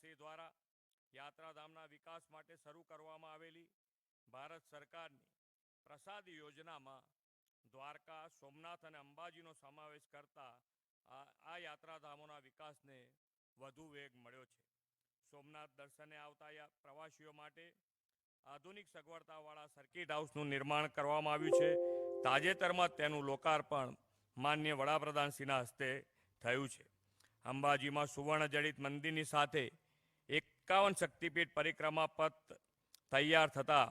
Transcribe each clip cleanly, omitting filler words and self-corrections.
શ્રી દ્વારા યાત્રાધામના વિકાસ માટે શરૂ કરવામાં આવેલી ભારત સરકારની પ્રસાદ યોજનામાં દ્વારકા, સોમનાથ અને અંબાજીનો સમાવેશ કરતા આ યાત્રાધામોના વિકાસને વધુ વેગ મળ્યો છે. સોમનાથ દર્શને આવતા પ્રવાસીઓ માટે આધુનિક સગવડતાવાળા સર્કિટ હાઉસનું નિર્માણ કરવામાં આવ્યું છે. તાજેતરમાં તેનું લોકાર્પણ માનનીય વડાપ્રધાનશ્રીના હસ્તે થયું છે. અંબાજીમાં સુવર્ણજડિત મંદિરની સાથે 51 શક્તિપીઠ પરિક્રમા પથ તૈયાર થતા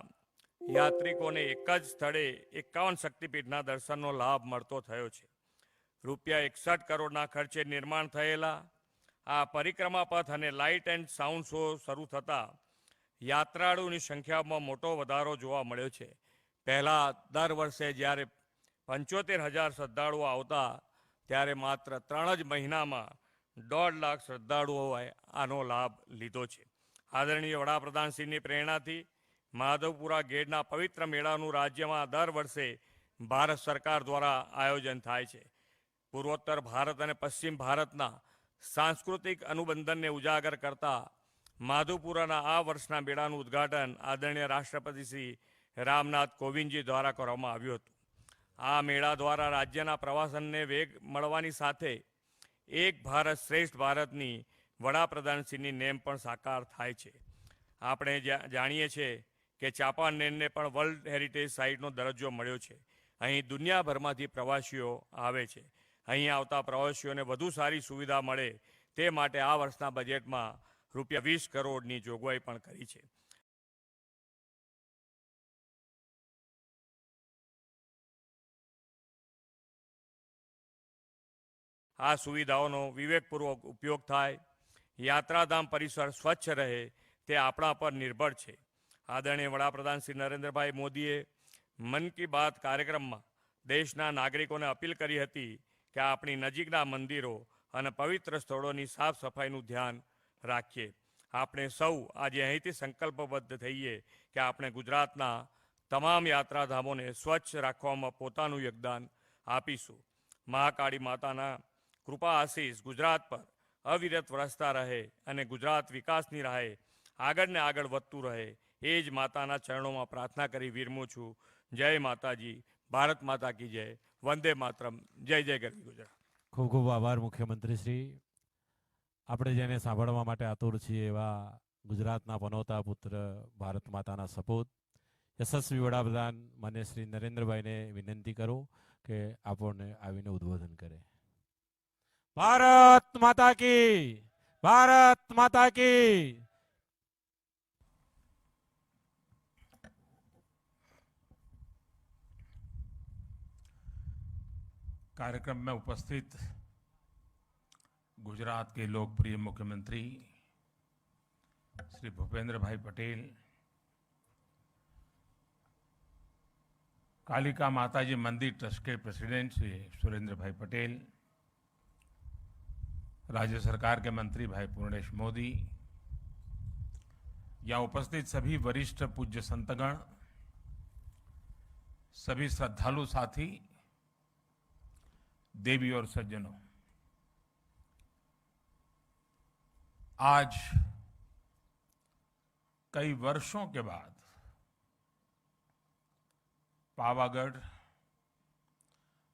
યાત્રિકોને એક જ સ્થળે 51 શક્તિપીઠના દર્શનનો લાભ મળતો થયો છે. રૂપિયા 61 કરોડના ખર્ચે નિર્માણ થયેલા આ પરિક્રમા પથ અને લાઇટ એન્ડ સાઉન્ડ શો શરૂ થતાં યાત્રાળુઓની સંખ્યામાં મોટો વધારો જોવા મળ્યો છે. પહેલાં દર વર્ષે જ્યારે 75,000 શ્રદ્ધાળુઓ આવતા ત્યારે માત્ર 3 જ મહિનામાં 1.5 લાખ શ્રદ્ધાળુઓએ આનો લાભ લીધો છે. આદરણીય વડાપ્રધાનશ્રીની પ્રેરણાથી માધવપુરા ગેટના પવિત્ર મેળાનું રાજ્યમાં દર વર્ષે ભારત સરકાર દ્વારા આયોજન થાય છે. પૂર્વોત્તર ભારત અને પશ્ચિમ ભારતના સાંસ્કૃતિક અનુબંધનને ઉજાગર કરતા માધવપુરાના આ વર્ષના મેળાનું ઉદ્ઘાટન આદરણીય રાષ્ટ્રપતિ શ્રી રામનાથ કોવિંદજી દ્વારા કરવામાં આવ્યું હતું. આ મેળા દ્વારા રાજ્યના પ્રવાસનને વેગ મળવાની સાથે એક ભારત શ્રેષ્ઠ ભારતની વડાપ્રધાનશ્રીની નેમ પણ સાકાર થાય છે. આપણે જાણીએ છીએ કે ચાંપાનેરને પણ વર્લ્ડ હેરિટેજ સાઇટનો દરજ્જો મળ્યો છે. અહીં દુનિયાભરમાંથી પ્રવાસીઓ આવે છે. અહીં આવતા પ્રવાસીઓને વધુ સારી સુવિધા મળે તે માટે આ વર્ષના બજેટમાં રૂપિયા 20 કરોડની જોગવાઈ પણ કરી છે. આ સુવિધાઓનો વિવેકપૂર્વક ઉપયોગ થાય, યાત્રાધામ પરિસર સ્વચ્છ રહે તે આપણા પર નિર્ભર છે. આદરણીય વડાપ્રધાન શ્રી નરેન્દ્રભાઈ મોદીએ મન કી બાત કાર્યક્રમમાં દેશના નાગરિકોને અપીલ કરી હતી કે આપણી નજીકના મંદિરો અને પવિત્ર સ્થળોની સાફ સફાઈનું ધ્યાન રાખીએ. આપણે સૌ આજે અહીંથી સંકલ્પબદ્ધ થઈએ કે આપણે ગુજરાતના તમામ યાત્રાધામોને સ્વચ્છ રાખવામાં પોતાનું યોગદાન આપીશું. મહાકાળી માતાના કૃપા આશીષ ગુજરાત પર અવિરત વરસતા રહે અને ગુજરાત વિકાસની રાહે આગળ ને આગળ વધતું રહે એ જ માતાના ચરણોમાં પ્રાર્થના કરી વિરમું છું. જય માતાજી, ભારત માતા કી જય, વંદે માતરમ, જય જય ગરવી ગુજરાત. ખૂબ ખૂબ આભાર મુખ્યમંત્રી શ્રી. આપણે જેને સાંભળવા માટે આતુર છીએ એવા ગુજરાતના પનોતા પુત્ર, ભારત માતાના સપૂત, યશસ્વી વડાપ્રધાન માન્ય શ્રી નરેન્દ્રભાઈને વિનંતી કરું કે આપણને આવીને ઉદ્બોધન કરે. ભારત માતા કી, ભારત માતા કી. कार्यक्रम में उपस्थित गुजरात के लोकप्रिय मुख्यमंत्री श्री भूपेंद्र भाई पटेल, कालिका माताजी मंदिर ट्रस्ट के प्रेसिडेंट श्री सुरेंद्र भाई पटेल, राज्य सरकार के मंत्री भाई पूर्णेश मोदी, यहाँ उपस्थित सभी वरिष्ठ पूज्य संतगण, सभी श्रद्धालु साथी, देवी और सज्जनों, आज कई वर्षों के बाद पावागढ़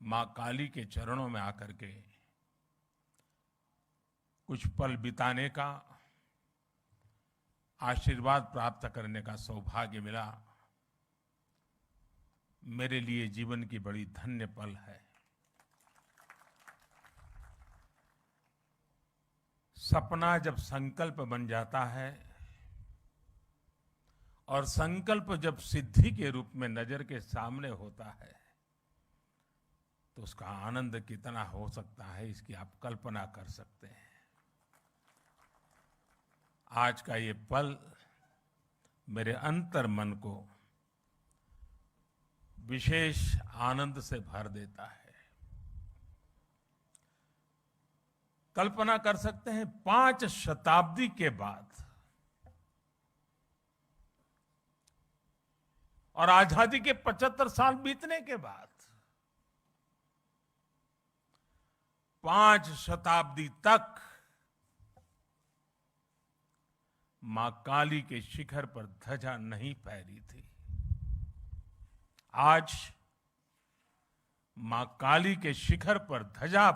मां काली के चरणों में आकर के कुछ पल बिताने का, आशीर्वाद प्राप्त करने का सौभाग्य मिला। मेरे लिए जीवन की बड़ी धन्य पल है। सपना जब संकल्प बन जाता है और संकल्प जब सिद्धि के रूप में नजर के सामने होता है तो उसका आनंद कितना हो सकता है, इसकी आप कल्पना कर सकते हैं। आज का ये पल मेरे अंतर मन को विशेष आनंद से भर देता है। कल्पना कर सकते हैं 5 शताब्दी के बाद और आजादी के 75 साल बीतने के बाद 5 शताब्दी तक मां काली के शिखर पर ध्वजा नहीं फहरी थी। आज मां काली के शिखर पर ध्वजा,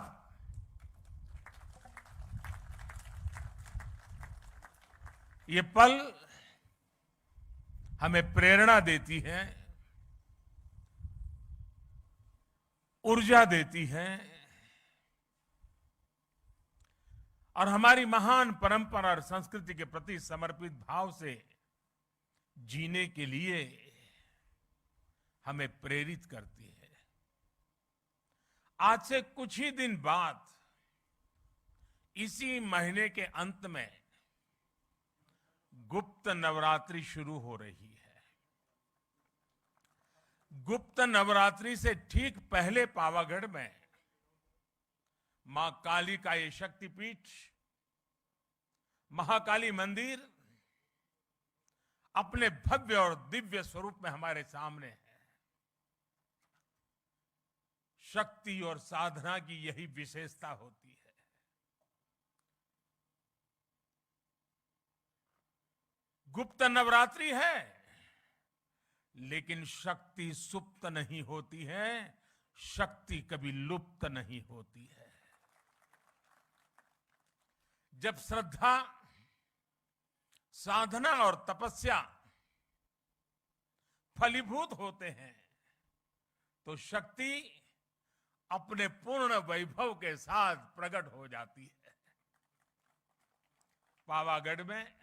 ये पल हमें प्रेरणा देती है, ऊर्जा देती है और हमारी महान परंपरा और संस्कृति के प्रति समर्पित भाव से जीने के लिए हमें प्रेरित करती है। आज से कुछ ही दिन बाद इसी महीने के अंत में गुप्त नवरात्रि शुरू हो रही है। गुप्त नवरात्रि से ठीक पहले पावागढ़ में मां काली का ये शक्तिपीठ, महाकाली मंदिर अपने भव्य और दिव्य स्वरूप में हमारे सामने है। शक्ति और साधना की यही विशेषता होती है। गुप्त नवरात्रि है, लेकिन शक्ति सुप्त नहीं होती है, शक्ति कभी लुप्त नहीं होती है। जब श्रद्धा, साधना और तपस्या फलीभूत होते हैं तो शक्ति अपने पूर्ण वैभव के साथ प्रकट हो जाती है। पावागढ़ में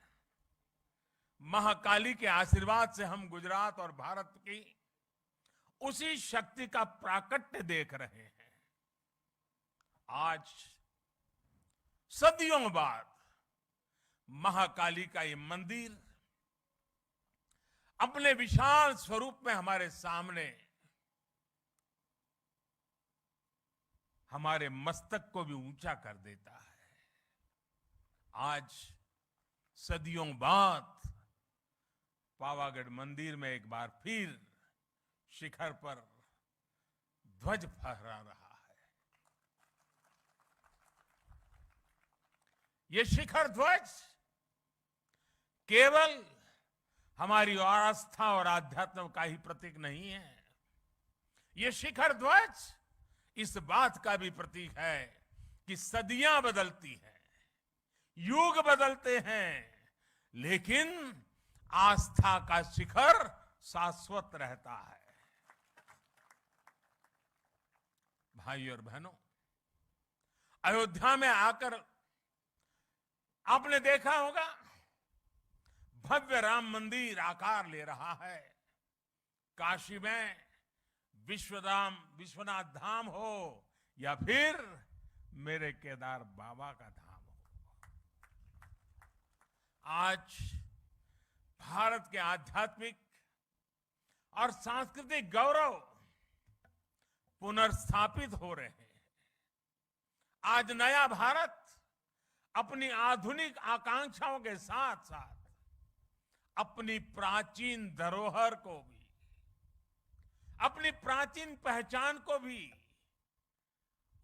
महाकाली के आशीर्वाद से हम गुजरात और भारत की उसी शक्ति का प्राकट्य देख रहे हैं। आज सदियों बाद महाकाली का ये मंदिर अपने विशाल स्वरूप में हमारे सामने, हमारे मस्तक को भी ऊंचा कर देता है। आज सदियों बाद पावागढ़ मंदिर में एक बार फिर शिखर पर ध्वज फहरा रहा है। ये शिखर ध्वज केवल हमारी आस्था और आध्यात्म का ही प्रतीक नहीं है। ये शिखर ध्वज इस बात का भी प्रतीक है कि सदियां बदलती हैं, युग बदलते हैं, लेकिन आस्था का शिखर शाश्वत रहता है। भाई और बहनों, अयोध्या में आकर आपने देखा होगा भव्य राम मंदिर आकार ले रहा है। काशी में विश्वनाथ धाम हो या फिर मेरे केदार बाबा का धाम हो, आज भारत के आध्यात्मिक और सांस्कृतिक गौरव पुनर्स्थापित हो रहे हैं। आज नया भारत अपनी आधुनिक आकांक्षाओं के साथ साथ अपनी प्राचीन धरोहर को भी, अपनी प्राचीन पहचान को भी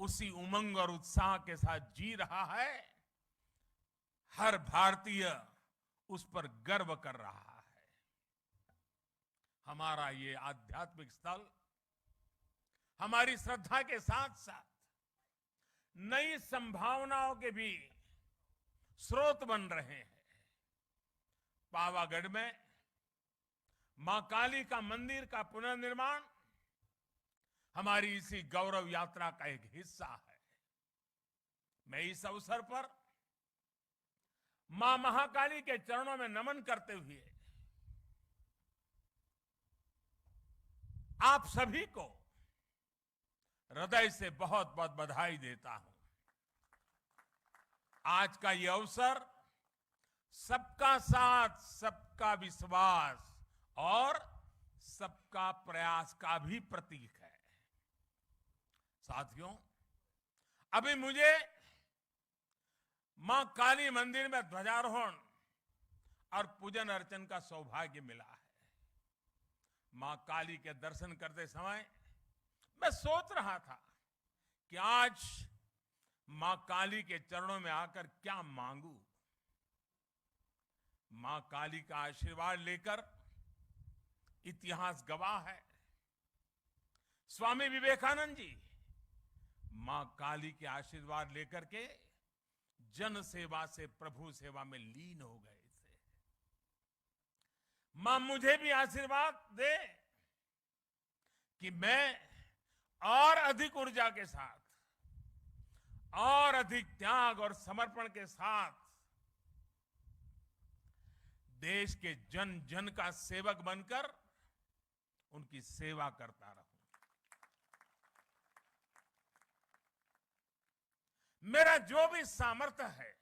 उसी उमंग और उत्साह के साथ जी रहा है। हर भारतीय उस पर गर्व कर रहा है। हमारा ये आध्यात्मिक स्थल हमारी श्रद्धा के साथ साथ नई संभावनाओं के भी स्रोत बन रहे हैं। पावागढ़ में मां काली का मंदिर का पुनर्निर्माण हमारी इसी गौरव यात्रा का एक हिस्सा है। मैं इस अवसर पर मां महाकाली के चरणों में नमन करते हुए आप सभी को हृदय से बहुत बहुत बधाई देता हूं। आज का ये अवसर सबका साथ, सबका विश्वास और सबका प्रयास का भी प्रतीक है। साथियों, अभी मुझे मां काली मंदिर में ध्वजारोहण और पूजन अर्चन का सौभाग्य मिला है। मां काली के दर्शन करते समय मैं सोच रहा था कि आज मां काली के चरणों में आकर क्या मांगू। मां काली का आशीर्वाद लेकर इतिहास गवाह है। स्वामी विवेकानंद जी मां काली के आशीर्वाद लेकर के जन सेवा से प्रभु सेवा में लीन हो गए थे। मां मुझे भी आशीर्वाद दे कि मैं और अधिक ऊर्जा के साथ और अधिक त्याग और समर्पण के साथ देश के जन जन का सेवक बनकर उनकी सेवा करता रहूं। मेरा जो भी सामर्थ्य है,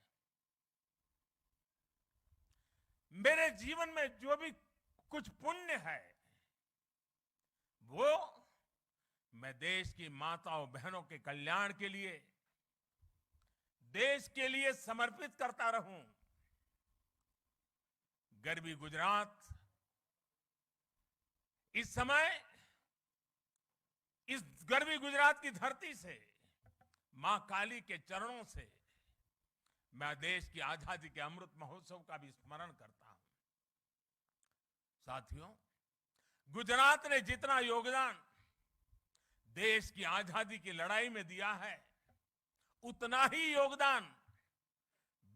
मेरे जीवन में जो भी कुछ पुण्य है, वो मैं देश की माताओं बहनों के कल्याण के लिए, देश के लिए समर्पित करता रहूं। गर्वी गुजरात इस समय इस गर्वी गुजरात की धरती से, मां काली के चरणों से मैं देश की आजादी के अमृत महोत्सव का भी स्मरण करता हूं। साथियों, गुजरात ने जितना योगदान देश की आजादी की लड़ाई में दिया है, उतना ही योगदान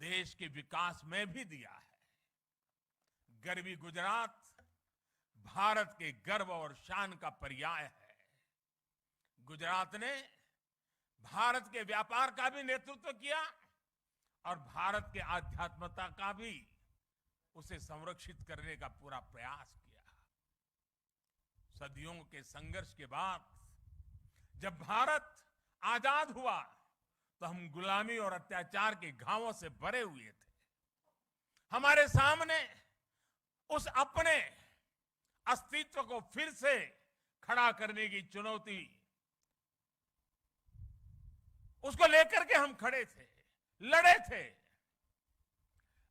देश के विकास में भी दिया है। गर्वी गुजरात भारत के गर्व और शान का पर्याय है। गुजरात ने भारत के व्यापार का भी नेतृत्व किया और भारत के आध्यात्मता का भी उसे संरक्षित करने का पूरा प्रयास किया। सदियों के संघर्ष के बाद जब भारत आजाद हुआ तो हम गुलामी और अत्याचार के घावों से भरे हुए थे। हमारे सामने उस अपने अस्तित्व को फिर से खड़ा करने की चुनौती, उसको लेकर के हम खड़े थे, लड़े थे।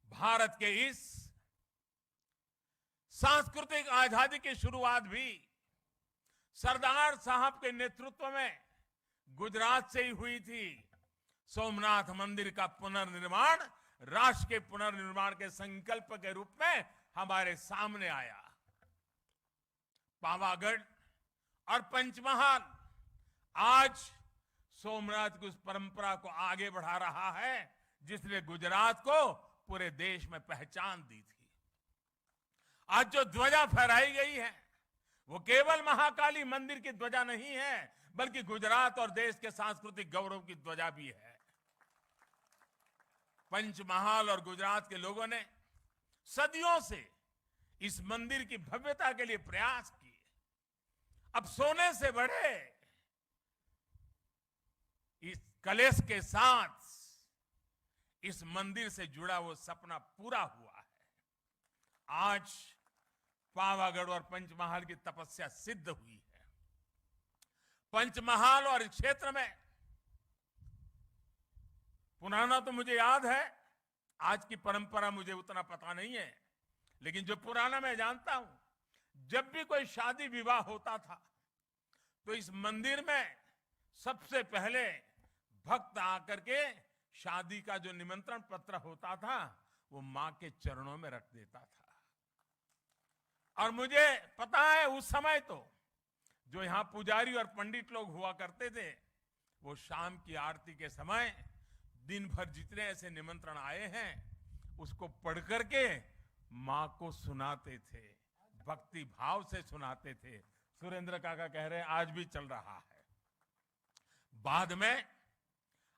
भारत के इस सांस्कृतिक आजादी की शुरुआत भी सरदार साहब के नेतृत्व में गुजरात से ही हुई थी। सोमनाथ मंदिर का पुनर्निर्माण राष्ट्र के पुनर्निर्माण के संकल्प के रूप में हमारे सामने आया। पावागढ़ और पंचमहाल आज सोमनाथ की उस परंपरा को आगे बढ़ा रहा है जिसने गुजरात को पूरे देश में पहचान दी थी। आज जो ध्वजा फहराई गई है वो केवल महाकाली मंदिर की ध्वजा नहीं है, बल्कि गुजरात और देश के सांस्कृतिक गौरव की ध्वजा भी है। पंचमहाल और गुजरात के लोगों ने सदियों से इस मंदिर की भव्यता के लिए प्रयास किए। अब सोने से बढ़े इस कलश के साथ इस मंदिर से जुड़ा वो सपना पूरा हुआ है। आज पावागढ़ और पंचमहाल की तपस्या सिद्ध हुई है। पंचमहाल और इस क्षेत्र में पुराना तो मुझे याद है, आज की परंपरा मुझे उतना पता नहीं है, लेकिन जो पुराना मैं जानता हूं, जब भी कोई शादी विवाह होता था तो इस मंदिर में सबसे पहले भक्त आकर के शादी का जो निमंत्रण पत्र होता था वो मां के चरणों में रख देता था। और मुझे पता है उस समय तो जो यहां पुजारी और पंडित लोग हुआ करते थे, वो शाम की आरती के समय दिन भर जितने ऐसे निमंत्रण आए हैं उसको पढ़ करके मां को सुनाते थे, भक्ति भाव से सुनाते थे। सुरेंद्र काका कह रहे हैं आज भी चल रहा है। बाद में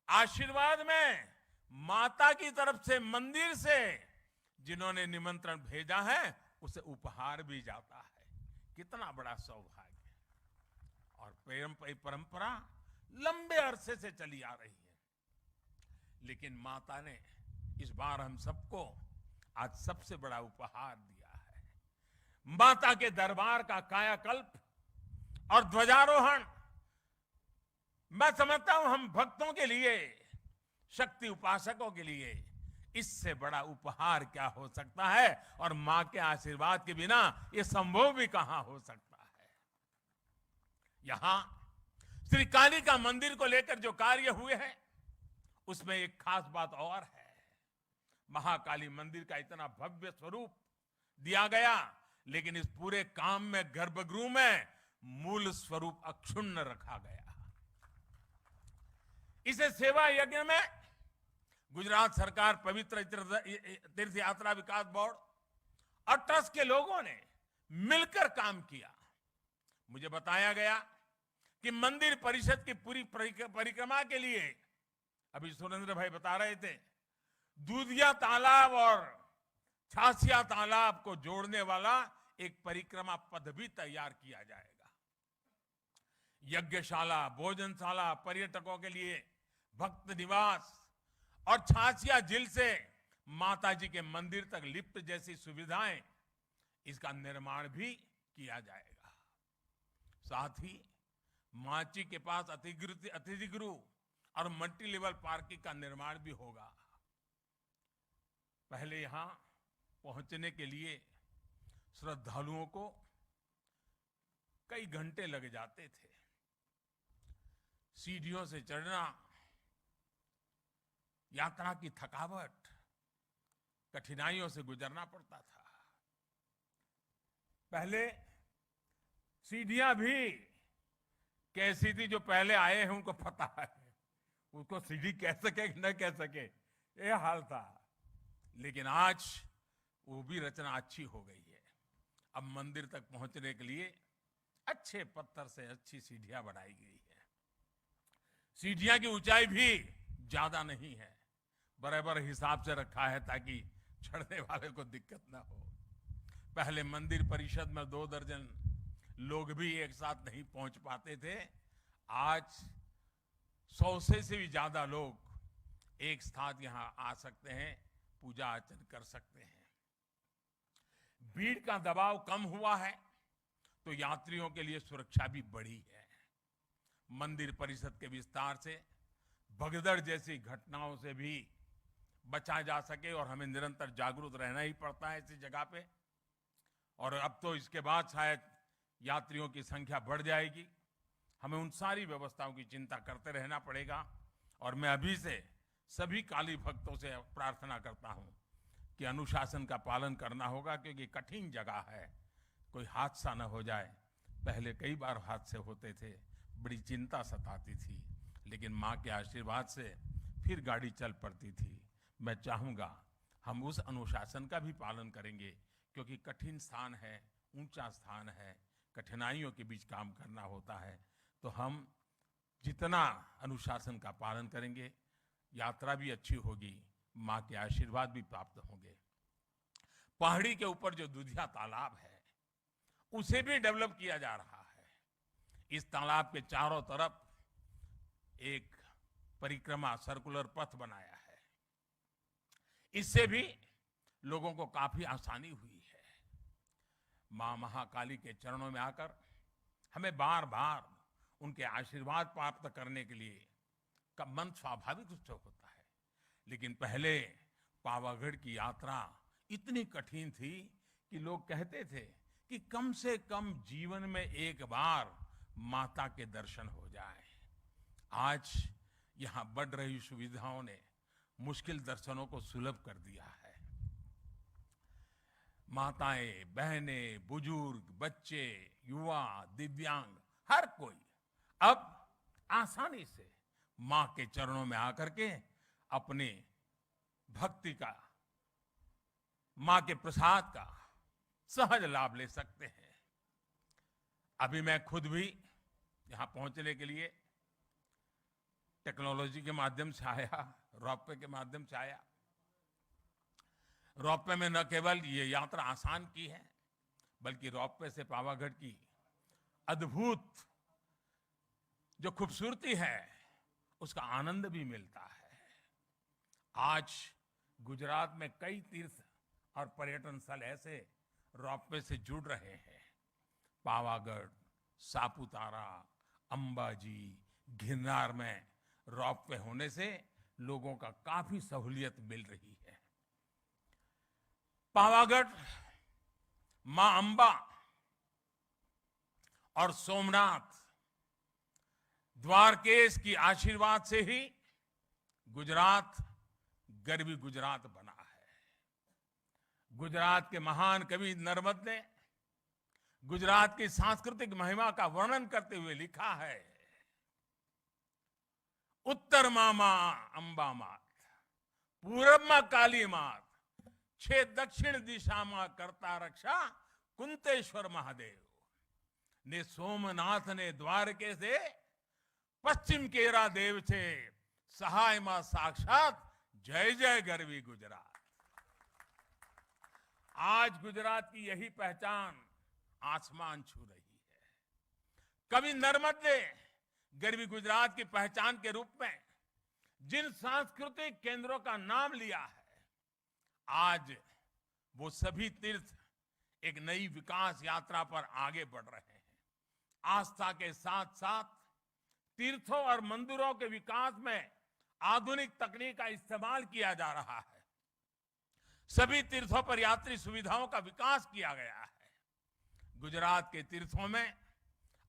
आशीर्वाद में माता की तरफ से मंदिर से जिन्होंने निमंत्रण भेजा है उसे उपहार भी जाता है। कितना बड़ा सौभाग्य। और परंपरा लंबे अरसे से चली आ रही है, लेकिन माता ने इस बार हम सबको आज सबसे बड़ा उपहार दिया है। माता के दरबार का कायाकल्प और ध्वजारोहण मैं समझता हूं हम भक्तों के लिए, शक्ति उपासकों के लिए इससे बड़ा उपहार क्या हो सकता है। और मां के आशीर्वाद के बिना यह संभव भी कहां हो सकता है। यहां श्री काली का मंदिर को लेकर जो कार्य हुए हैं उसमें एक खास बात और है। महाकाली मंदिर का इतना भव्य स्वरूप दिया गया, लेकिन इस पूरे काम में गर्भगृह में मूल स्वरूप अक्षुण्ण रखा गया। इसे सेवा यज्ञ में गुजरात सरकार, पवित्र तीर्थ यात्रा विकास बोर्ड और ट्रस्ट के लोगों ने मिलकर काम किया। मुझे बताया गया कि मंदिर परिषद की पूरी परिक्रमा के लिए, अभी सुरेंद्र भाई बता रहे थे, दूधिया तालाब और छासिया तालाब को जोड़ने वाला एक परिक्रमा पथ भी तैयार किया जाएगा। यज्ञशाला, भोजनशाला, पर्यटकों के लिए भक्त निवास और छासिया झील से माता जी के मंदिर तक लिफ्ट जैसी सुविधाएं, इसका निर्माण भी किया जाएगा। साथ ही माची के पास अतिथि गृह और मल्टी लेवल पार्किंग का निर्माण भी होगा। पहले यहां पहुंचने के लिए श्रद्धालुओं को कई घंटे लग जाते थे। सीढ़ियों से चढ़ना, यात्रा की थकावट, कठिनाइयों से गुजरना पड़ता था। पहले सीढ़ियां भी कैसी थी, जो पहले आए हैं उनको पता है, उसको सीढ़ी कह सके कि न कह सके, ये हाल था। लेकिन आज वो भी रचना अच्छी हो गई है। अब मंदिर तक पहुंचने के लिए अच्छे पत्थर से अच्छी सीढ़ियां बनाई गई है। सीढ़ियां की ऊंचाई भी ज्यादा नहीं है, बराबर हिसाब से रखा है ताकि चढ़ने वाले को दिक्कत ना हो। पहले मंदिर परिषद में 2 दर्जन लोग भी एक साथ नहीं पहुंच पाते थे। आज 100 से भी ज्यादा लोग एक साथ यहां आ सकते हैं, पूजा अर्चन कर सकते हैं। भीड़ का दबाव कम हुआ है तो यात्रियों के लिए सुरक्षा भी बढ़ी है। मंदिर परिषद के विस्तार से भगदड़ जैसी घटनाओं से भी बचा जा सके, और हमें निरंतर जागरूक रहना ही पड़ता है ऐसी जगह पे। और अब तो इसके बाद शायद यात्रियों की संख्या बढ़ जाएगी, हमें उन सारी व्यवस्थाओं की चिंता करते रहना पड़ेगा। और मैं अभी से सभी काली भक्तों से प्रार्थना करता हूं कि अनुशासन का पालन करना होगा, क्योंकि कठिन जगह है, कोई हादसा न हो जाए। पहले कई बार हादसे होते थे, बड़ी चिंता सताती थी, लेकिन माँ के आशीर्वाद से फिर गाड़ी चल पड़ती थी। मैं चाहूंगा हम उस अनुशासन का भी पालन करेंगे, क्योंकि कठिन स्थान है, ऊंचा स्थान है, कठिनाइयों के बीच काम करना होता है। तो हम जितना अनुशासन का पालन करेंगे, यात्रा भी अच्छी होगी, माँ के आशीर्वाद भी प्राप्त होंगे। पहाड़ी के ऊपर जो दूधिया तालाब है, उसे भी डेवलप किया जा रहा है। इस तालाब के चारों तरफ एक परिक्रमा, सर्कुलर पथ बनाया है। इससे भी लोगों को काफी आसानी हुई है। मां महाकाली के चरणों में आकर हमें बार बार उनके आशीर्वाद प्राप्त करने के लिए का मन स्वाभाविक रूप से होता है। लेकिन पहले पावागढ़ की यात्रा इतनी कठिन थी कि लोग कहते थे कि कम से कम जीवन में एक बार माता के दर्शन हो जाए। आज यहां बढ़ रही सुविधाओं ने मुश्किल दर्शनों को सुलभ कर दिया है। माताएं, बहनें, बुजुर्ग, बच्चे, युवा, दिव्यांग, हर कोई अब आसानी से मां के चरणों में आकर के अपने भक्ति का, मां के प्रसाद का सहज लाभ ले सकते हैं। अभी मैं खुद भी यहां पहुंचने के लिए टेक्नोलॉजी के माध्यम से आया, रोपवे के माध्यम से आया। रोपवे में न केवल ये यात्रा आसान की है, बल्कि रोपवे से पावागढ़ की अद्भुत जो खूबसूरती है, उसका आनंद भी मिलता है। आज गुजरात में कई तीर्थ और पर्यटन स्थल ऐसे रोपवे से जुड़ रहे हैं। पावागढ़, सापुतारा, अंबाजी, गिरनार में रोपवे होने से लोगों का काफी सहूलियत मिल रही है। पावागढ़, मां अंबा और सोमनाथ, द्वारकेश की आशीर्वाद से ही गुजरात गरवी गुजरात बना है। गुजरात के महान कवि नर्मद ने गुजरात की सांस्कृतिक महिमा का वर्णन करते हुए लिखा है, उत्तर मामा अंबा मात, पूरब में काली मात, छे दक्षिण दिशा में करता रक्षा कुंतेश्वर महादेव ने सोमनाथ ने द्वारके से पश्चिम केरा देव छे सहाय मां साक्षात जय जय गरवी गुजरात। आज गुजरात की यही पहचान आसमान छू रही है। कवि नर्मद ने गरवी गुजरात की पहचान के रूप में जिन सांस्कृतिक केंद्रों का नाम लिया है, आज वो सभी तीर्थ एक नई विकास यात्रा पर आगे बढ़ रहे हैं। आस्था के साथ साथ तीर्थों और मंदिरों के विकास में आधुनिक तकनीक का इस्तेमाल किया जा रहा है। सभी तीर्थों पर यात्री सुविधाओं का विकास किया गया है। गुजरात के तीर्थों में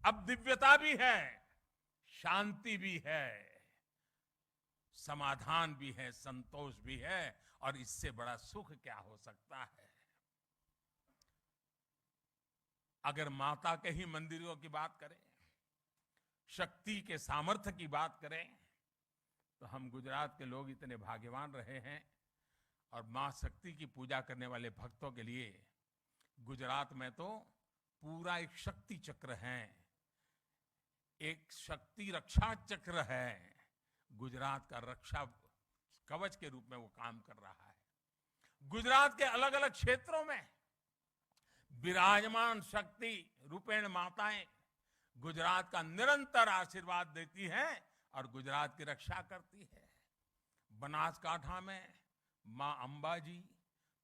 अब दिव्यता भी है, शांति भी है, समाधान भी है, संतोष भी है, और इससे बड़ा सुख क्या हो सकता है। अगर माता के ही मंदिरों की बात करें, शक्ति के सामर्थ्य की बात करें, तो हम गुजरात के लोग इतने भाग्यवान रहे हैं, और मां शक्ति की पूजा करने वाले भक्तों के लिए गुजरात में तो पूरा एक शक्ति चक्र है, एक शक्ति रक्षा चक्र है। गुजरात का रक्षा कवच के रूप में वो काम कर रहा है। गुजरात के अलग अलग क्षेत्रों में विराजमान शक्ति रूपेण माताएं गुजरात का निरंतर आशीर्वाद देती हैं और गुजरात की रक्षा करती है। बनासकांठा में मां अंबाजी,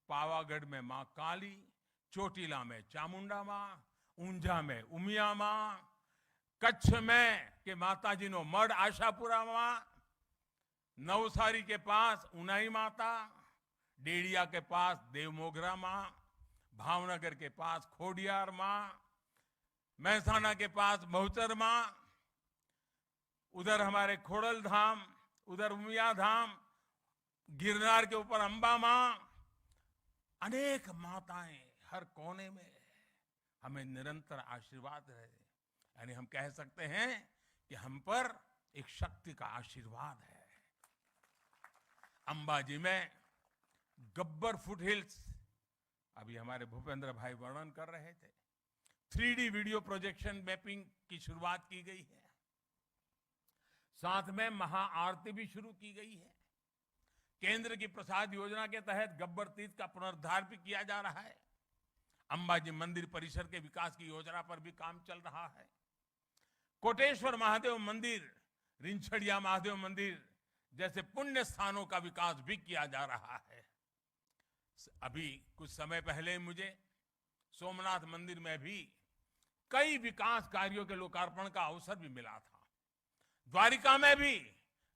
पावागढ़ में मां काली, चोटीला में चामुंडा मां, ऊंझा में उमिया मां, कच्छ में के माताजी नो मढ़ आशापुरा मां, नवसारी के पास उनाई माता, डेड़िया के पास देवमोगरा मां, भावनगर के पास खोडियार मां, महसाना के पास बहुचर मां, उधर हमारे खोड़ल धाम, उधर उमिया धाम, गिरनार के ऊपर अंबा मां, अनेक माताएं हर कोने में हमें निरंतर आशीर्वाद है। यानी हम कह सकते हैं कि हम पर एक शक्ति का आशीर्वाद है। अंबाजी में गब्बर फुट हिल्स, अभी हमारे भूपेंद्र भाई वर्णन कर रहे थे, 3D वीडियो प्रोजेक्शन मैपिंग की शुरुआत की गई है। साथ में महाआरती भी शुरू की गई है। केंद्र की प्रसाद योजना के तहत गब्बर तीर्थ का पुनरुद्धार भी किया जा रहा है। अंबाजी मंदिर परिसर के विकास की योजना पर भी काम चल रहा है। कोटेश्वर महादेव मंदिर, रिंछड़िया महादेव मंदिर जैसे पुण्य स्थानों का विकास भी किया जा रहा है। अभी कुछ समय पहले मुझे सोमनाथ मंदिर में भी कई विकास कार्यों के लोकार्पण का अवसर भी मिला था। द्वारिका में भी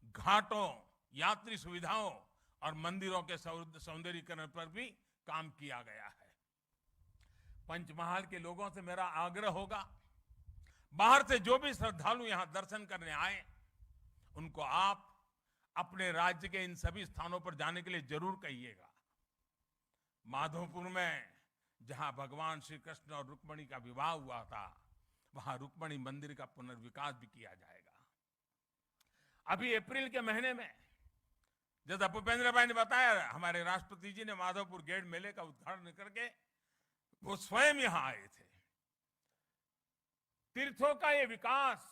घाटों, यात्री सुविधाओं और मंदिरों के सौंदर्यीकरण पर भी काम किया गया है। पंचमहाल के लोगों से मेरा आग्रह होगा, बाहर से जो भी श्रद्धालु यहां दर्शन करने आए, उनको आप अपने राज्य के इन सभी स्थानों पर जाने के लिए जरूर कहिएगा। माधोपुर में जहां भगवान श्री कृष्ण और रुक्मणी का विवाह हुआ था, वहां रुक्मणी मंदिर का पुनर्विकास भी किया जाएगा। अभी अप्रैल के महीने में, जैसा भूपेंद्र भाई ने बताया, हमारे राष्ट्रपति जी ने माधोपुर गेट मेले का उद्घाटन करके वो स्वयं यहां आए थे। तीर्थों का ये विकास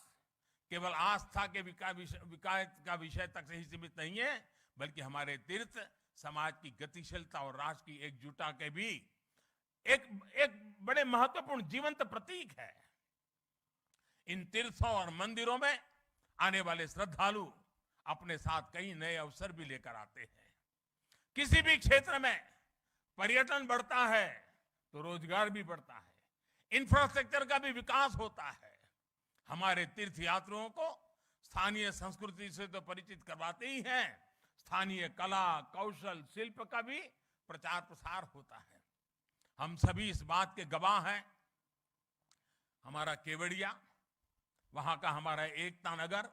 केवल आस्था के विकास का विषय तक से ही सीमित नहीं है, बल्कि हमारे तीर्थ समाज की गतिशीलता और राष्ट्र की एकजुटता के भी एक बड़े महत्वपूर्ण जीवंत प्रतीक है। इन तीर्थों और मंदिरों में आने वाले श्रद्धालु अपने साथ कई नए अवसर भी लेकर आते हैं। किसी भी क्षेत्र में पर्यटन बढ़ता है तो रोजगार भी बढ़ता है, इंफ्रास्ट्रक्चर का भी विकास होता है। हमारे तीर्थ यात्रियों को स्थानीय संस्कृति से तो परिचित करवाते ही हैं, स्थानीय कला, कौशल, शिल्प का भी प्रचार प्रसार होता है। हम सभी इस बात के गवाह हैं। हमारा केवड़िया, वहां का हमारा Ekta Nagar,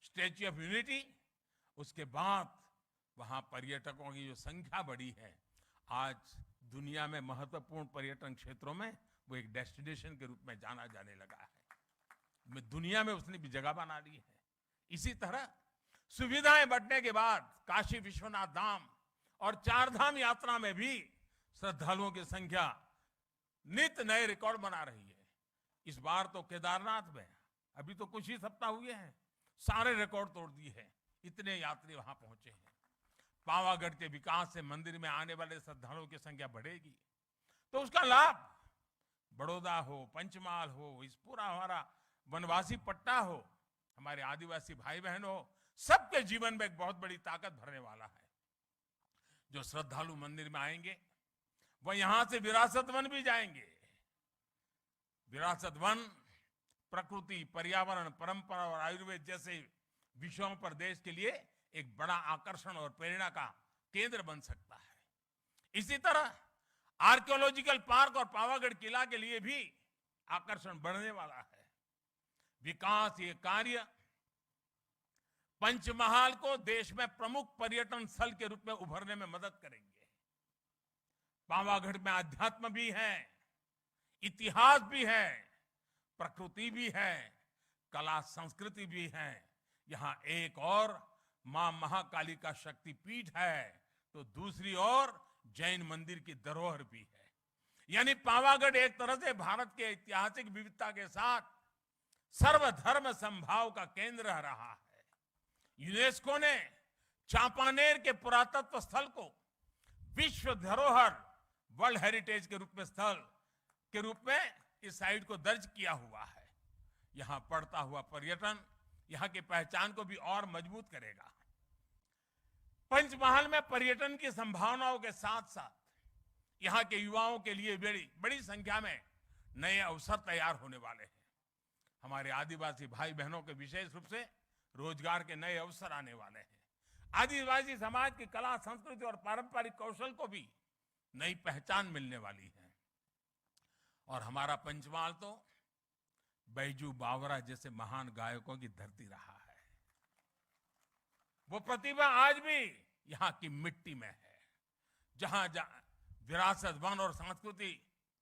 statue of unity, उसके बाद वहां पर्यटकों की जो संख्या बढ़ी है, आज दुनिया में महत्वपूर्ण पर्यटन क्षेत्रों में वो एक डेस्टिनेशन के रूप में जाना जाने लगा है। दुनिया में उसने भी जगह बना ली है। इसी तरह सुविधाएं बढ़ने के बाद काशी विश्वनाथ धाम और चार धाम यात्रा में भी श्रद्धालुओं की संख्या नित नए रिकॉर्ड बना रही है। इस बार तो केदारनाथ में अभी तो कुछ ही सप्ताह हुए हैं, सारे रिकॉर्ड तोड़ दिए हैं, इतने यात्री वहां पहुंचे हैं। पावागढ़ के विकास से मंदिर में आने वाले श्रद्धालुओं की संख्या बढ़ेगी, तो उसका लाभ बड़ौदा हो, पंचमहाल हो, इस पूरा हमारा वनवासी पट्टा हो, हमारे आदिवासी भाई बहन हो, सबके जीवन में एक बहुत बड़ी ताकत भरने वाला है। जो श्रद्धालु मंदिर में आएंगे वह यहां से विरासत वन भी जाएंगे। विरासत वन प्रकृति, पर्यावरण, परंपरा और आयुर्वेद जैसे विषयों पर देश के लिए एक बड़ा आकर्षण और प्रेरणा का केंद्र बन सकता है। इसी तरह आर्कियोलॉजिकल पार्क और पावागढ़ किला के लिए भी आकर्षण बढ़ने वाला है। विकास ये कार्य पंचमहाल को देश में प्रमुख पर्यटन स्थल के रूप में उभरने में मदद करेंगे। पावागढ़ में अध्यात्म भी है, इतिहास भी है, प्रकृति भी है, कला संस्कृति भी है। यहां एक और मां महाकाली का शक्तिपीठ है, तो दूसरी ओर जैन मंदिर की धरोहर भी है। यानी पावागढ़ एक तरह से भारत के ऐतिहासिक विविधता के साथ सर्वधर्म समभाव का केंद्र रहा है। यूनेस्को ने चांपानेर के पुरातत्व स्थल को विश्व धरोहर वर्ल्ड हेरिटेज के रूप में स्थल के रूप में इस साइट को दर्ज किया हुआ है। यहां बढ़ता हुआ पर्यटन यहां की पहचान को भी और मजबूत करेगा। पंचमहाल में पर्यटन की संभावनाओं के साथ साथ यहां के युवाओं के लिए बड़ी संख्या में नए अवसर तैयार होने वाले हैं। हमारे आदिवासी भाई बहनों के विशेष रूप से रोजगार के नए अवसर आने वाले हैं। आदिवासी समाज की कला, संस्कृति और पारंपरिक कौशल को भी नई पहचान मिलने वाली है। और हमारा पंचमहाल तो बैजू बावरा जैसे महान गायकों की धरती रहा है। वो प्रतिभा आज भी यहां की मिट्टी में है। जहां विरासत, वन और संस्कृति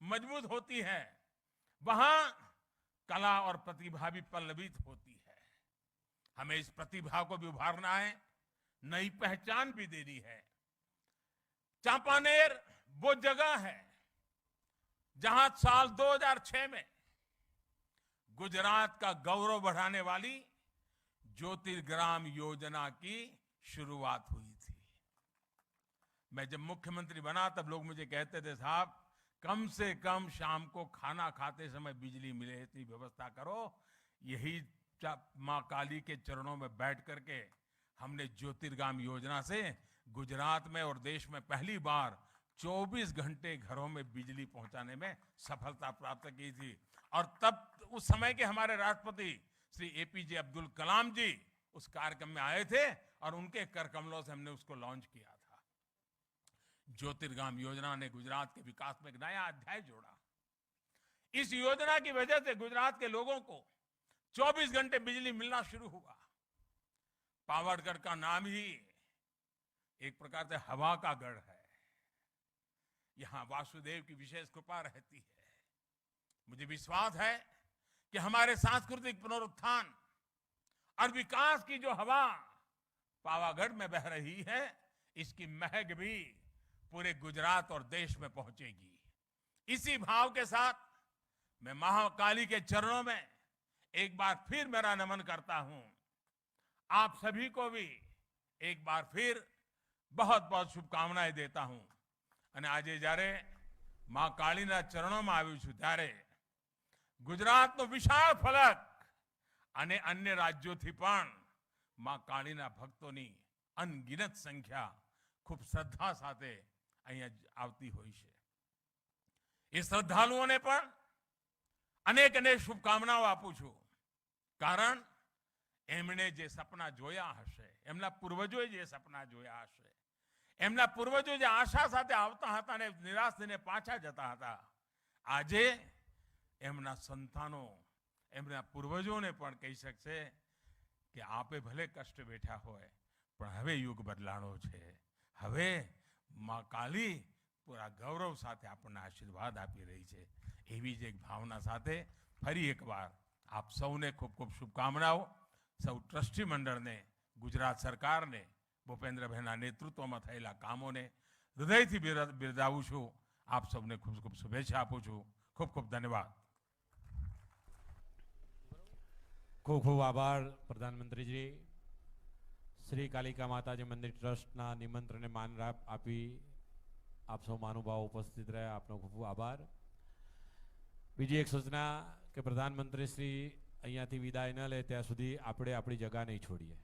मजबूत होती है, वहां कला और प्रतिभा भी पल्लवित होती है। हमें इस प्रतिभा को भी उभारना है, नई पहचान भी देनी है। चांपानेर वो जगह है जहां साल 2006 में गुजरात का गौरव बढ़ाने वाली ज्योतिर्ग्राम योजना की शुरुआत हुई थी। मैं जब मुख्यमंत्री बना तब लोग मुझे कहते थे, साहब कम से कम शाम को खाना खाते समय बिजली मिले इतनी व्यवस्था करो। यही मां काली के चरणों में बैठ करके हमने ज्योतिर्ग्राम योजना से गुजरात में और देश में पहली बार 24 घंटे घरों में बिजली पहुंचाने में सफलता प्राप्त की थी। और तब उस समय के हमारे राष्ट्रपति श्री एपीजे अब्दुल कलाम जी उस कार्यक्रम में आए थे और उनके कर कमलों से हमने उसको लॉन्च किया था। ज्योतिर्ग्राम योजना ने गुजरात के विकास में एक नया अध्याय जोड़ा। इस योजना की वजह से गुजरात के लोगों को 24 घंटे बिजली मिलना शुरू हुआ। पावागढ़ का नाम ही एक प्रकार से हवा का गढ़ है। यहां वासुदेव की विशेष कृपा रहती है। मुझे विश्वास है कि हमारे सांस्कृतिक पुनरुत्थान और विकास की जो हवा पावागढ़ में बह रही है, इसकी महक भी पूरे गुजरात और देश में पहुंचेगी। इसी भाव के साथ मैं महाकाली के चरणों में एक बार फिर मेरा नमन करता हूं। आप सभी को भी एक बार फिर बहुत बहुत शुभकामनाएं देता हूं। અને આજે જ્યારે માં કાળીના ચરણોમાં આવ્યું છું ત્યારે ગુજરાતનો વિશાળ ફલક અને અન્ય રાજ્યોથી પણ માં કાળીના ભક્તોની અનગિનત સંખ્યા ખૂબ શ્રદ્ધા સાથે અહીંયા આવતી હોય છે। એ શ્રદ્ધાળુઓને પણ અનેક અનેક શુભકામનાઓ આપું છું। કારણ એમણે જે સપના જોયા હશે, એમના પૂર્વજોએ જે સપના જોયા હશે, એમના પૂર્વજો જે આશા સાથે આવતા હતા અને નિરાશ થઈને પાછા જતા હતા, આજે એમના સંતાનો એમના પૂર્વજોને પણ કહી શકશે કે આપે ભલે કષ્ટ વેઠ્યા હોય પણ હવે યુગ બદલાણો છે। હવે માં કાલી પૂરા ગૌરવ સાથે આપણને આશીર્વાદ આપી રહી છે. એવી જ એક ભાવના સાથે ફરી એકવાર આપ સૌને ખૂબ ખૂબ શુભકામનાઓ. સૌ ટ્રસ્ટી મંડળને, ગુજરાત સરકારને, ભૂપેન્દ્રભાઈના નેતૃત્વમાં થયેલા કામોને હૃદયથી બિરદાવું છું. આપ સૌને ખૂબ ખૂબ શુભેચ્છા આપું છું. ખૂબ ખૂબ ધન્યવાદ. ખૂબ ખૂબ આભાર પ્રધાનમંત્રીજી. શ્રી કાલિકા માતાજી મંદિર ટ્રસ્ટના નિમંત્રણને માન આપી આપ સૌ મહાનુભાવો ઉપસ્થિત રહ્યા, આપનો ખૂબ ખૂબ આભાર. બીજી એક સૂચના કે પ્રધાનમંત્રી શ્રી અહીંયાથી વિદાય ન લે ત્યાં સુધી આપણે આપણી જગા નહીં છોડીએ.